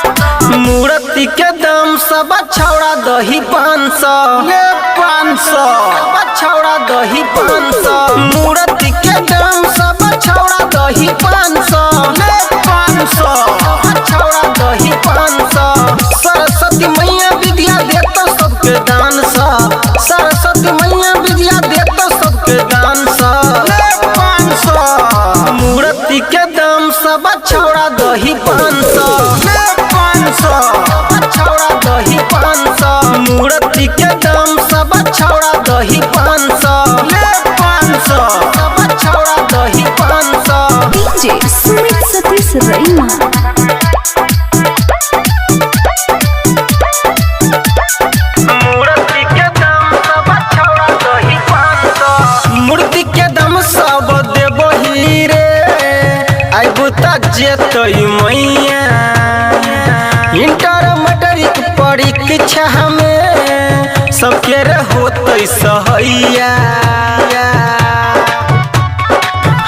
मूर्ति के दाम सब छौड़ा दही 500 ले 500 छौड़ा दही 500 मूर्ति के दाम सब छौड़ा दही 500 ले 500 छौड़ा दही 500 सरस्वती मैया विद्या देतो सबके दान सा सरस्वती मैया विद्या देतो सबके दान सा ले 500 मूर्ति के दाम सब छौड़ा दही 500 ले 500 छौड़ा दही 500 मूर्ति के दाम सब छौड़ा दही 500 ले 500 छौड़ा दही 500 डीजे सुमित सतीश रैना। मूर्ति के दाम सब छौड़ा दही 500 मूर्ति के दाम सब देबही रे आइबू त जेतई मैया इंटर मैट्रिक परीक्षा में सबके रे होतई सहैया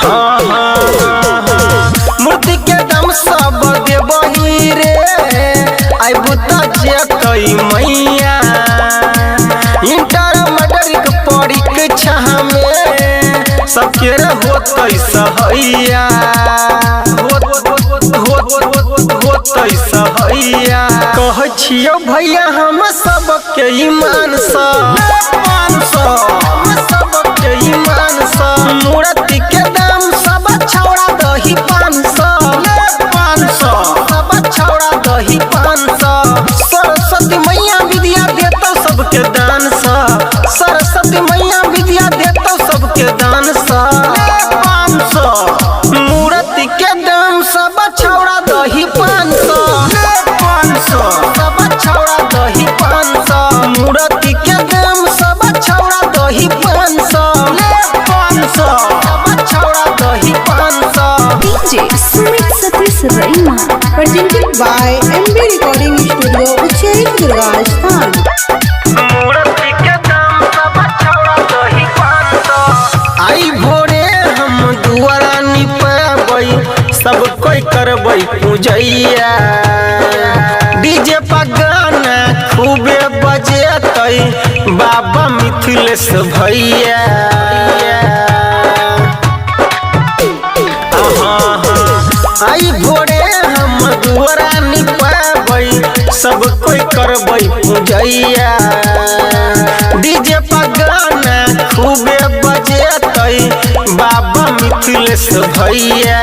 हाँ हाँ हाँ मूर्ति के दाम सब देबही रे आइबू त जेतई मैया इंटर मैट्रिक परीक्षा में सबके रे होतई सहैया होतई सहैया कहै छियौ भैया हम सबके ईमान सा 500 सबके ईमान सा मूर्ति के दाम सब छौड़ा दही 500 ले 500 सब छौड़ा दही 500 सरस्वती मैया विद्या देतो सबके दान सा सरस्वती मैया विद्या देतो सबके दान सा ले 500 मूर्ति के दाम सब छौड़ा दही 500 ले 500 सब छौड़ा दही 500 मूर्ति के दाम सब छौड़ा दही 500 ले 500 सब छौड़ा दही 500 डीजे सुमित सतीश रैना। presented by MB Recording Studio, Uchchaith Durga स्थान। मूर्ति के दाम सब छौड़ा दही 500 आई भोरे हम दुआरा निपबै सब कोई करबै पूजैया डीजे पर गाना खूबे बजेतै बाबा मिथिलेश भैया आई भोरे हम दुआरा निपबै सब कोई करबै पूजैया डीजे पर गाना खूबे बजेतै बाबा मिथिलेश भैया